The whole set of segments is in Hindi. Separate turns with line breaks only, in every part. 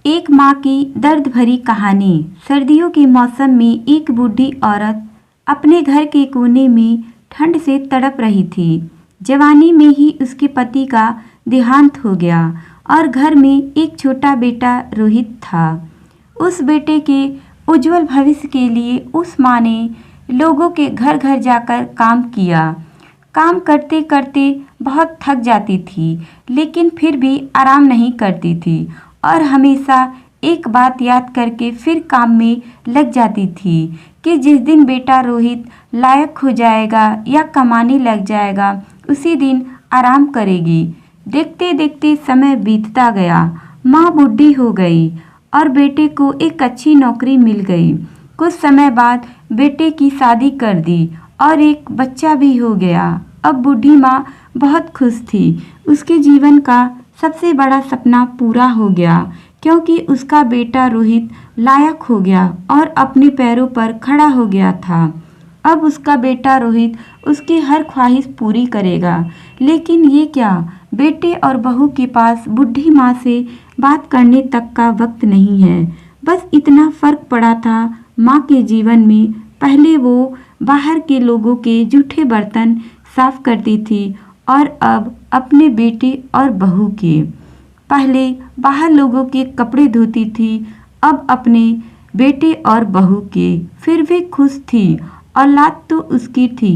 एक माँ की दर्द भरी कहानी। सर्दियों के मौसम में एक बूढ़ी औरत अपने घर के कोने में ठंड से तड़प रही थी। जवानी में ही उसके पति का देहांत हो गया और घर में एक छोटा बेटा रोहित था। उस बेटे के उज्जवल भविष्य के लिए उस माँ ने लोगों के घर घर जाकर काम किया। काम करते करते बहुत थक जाती थी, लेकिन फिर भी आराम नहीं करती थी और हमेशा एक बात याद करके फिर काम में लग जाती थी कि जिस दिन बेटा रोहित लायक हो जाएगा या कमाने लग जाएगा, उसी दिन आराम करेगी। देखते देखते समय बीतता गया। माँ बूढ़ी हो गई और बेटे को एक अच्छी नौकरी मिल गई। कुछ समय बाद बेटे की शादी कर दी और एक बच्चा भी हो गया। अब बूढ़ी माँ बहुत खुश थी। उसके जीवन का सबसे बड़ा सपना पूरा हो गया, क्योंकि उसका बेटा रोहित लायक हो गया और अपने पैरों पर खड़ा हो गया था। अब उसका बेटा रोहित उसकी हर ख्वाहिश पूरी करेगा। लेकिन ये क्या, बेटे और बहू के पास बूढ़ी माँ से बात करने तक का वक्त नहीं है। बस इतना फर्क पड़ा था माँ के जीवन में। पहले वो बाहर के लोगों के जूठे बर्तन साफ करती थी और अब अपने बेटे और बहू के। पहले बाहर लोगों के कपड़े धोती थी, अब अपने बेटे और बहू के। फिर भी खुश थी, औलाद तो उसकी थी।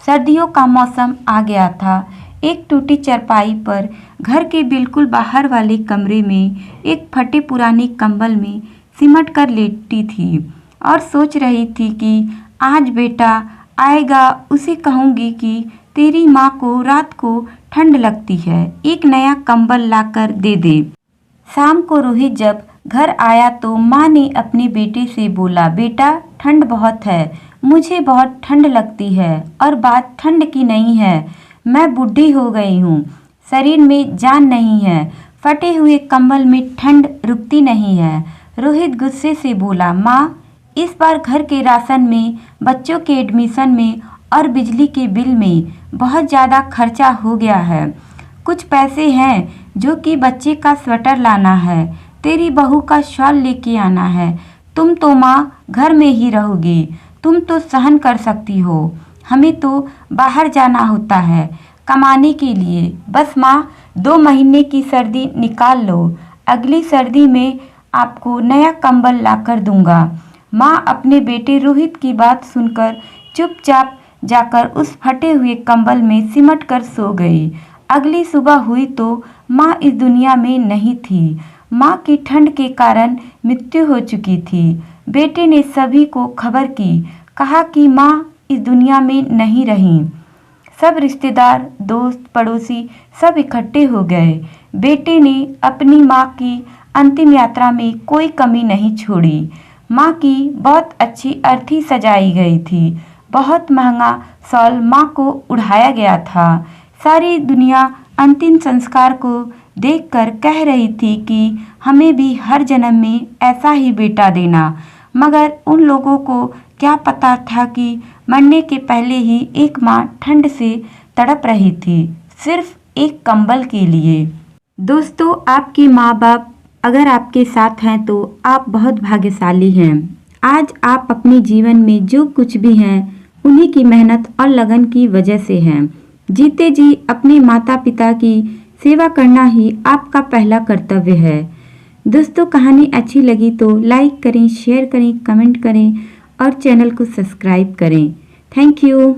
सर्दियों का मौसम आ गया था। एक टूटी चारपाई पर घर के बिल्कुल बाहर वाले कमरे में एक फटे पुराने कंबल में सिमट कर लेटी थी और सोच रही थी कि आज बेटा आएगा, उसे कहूँगी कि तेरी माँ को रात को ठंड लगती है, एक नया कंबल लाकर दे दे। शाम को रोहित जब घर आया तो माँ ने अपने बेटे से बोला, बेटा ठंड बहुत है, मुझे बहुत ठंड लगती है और बात ठंड की नहीं है, मैं बूढ़ी हो गई हूँ, शरीर में जान नहीं है, फटे हुए कंबल में ठंड रुकती नहीं है। रोहित गुस्से से बोला, माँ इस बार घर के राशन में, बच्चों के एडमिशन में और बिजली के बिल में बहुत ज़्यादा खर्चा हो गया है। कुछ पैसे हैं जो कि बच्चे का स्वेटर लाना है, तेरी बहू का शॉल लेके आना है। तुम तो माँ घर में ही रहोगी, तुम तो सहन कर सकती हो, हमें तो बाहर जाना होता है कमाने के लिए। बस माँ 2 महीने की सर्दी निकाल लो, अगली सर्दी में आपको नया कंबल लाकर दूंगा। माँ अपने बेटे रोहित की बात सुनकर चुपचाप जाकर उस फटे हुए कंबल में सिमट कर सो गई। अगली सुबह हुई तो माँ इस दुनिया में नहीं थी। माँ की ठंड के कारण मृत्यु हो चुकी थी। बेटे ने सभी को खबर की, कहा कि माँ इस दुनिया में नहीं रही। सब रिश्तेदार, दोस्त, पड़ोसी सब इकट्ठे हो गए। बेटे ने अपनी माँ की अंतिम यात्रा में कोई कमी नहीं छोड़ी। माँ की बहुत अच्छी अर्थी सजाई गई थी। बहुत महंगा शॉल माँ को उड़ाया गया था। सारी दुनिया अंतिम संस्कार को देखकर कह रही थी कि हमें भी हर जन्म में ऐसा ही बेटा देना। मगर उन लोगों को क्या पता था कि मरने के पहले ही एक माँ ठंड से तड़प रही थी, सिर्फ एक कंबल के लिए। दोस्तों, आपके माँ बाप अगर आपके साथ हैं तो आप बहुत भाग्यशाली हैं। आज आप अपने जीवन में जो कुछ भी हैं, उन्हीं की मेहनत और लगन की वजह से हैं। जीते जी अपने माता पिता की सेवा करना ही आपका पहला कर्तव्य है। दोस्तों, कहानी अच्छी लगी तो लाइक करें, शेयर करें, कमेंट करें और चैनल को सब्सक्राइब करें। Thank you.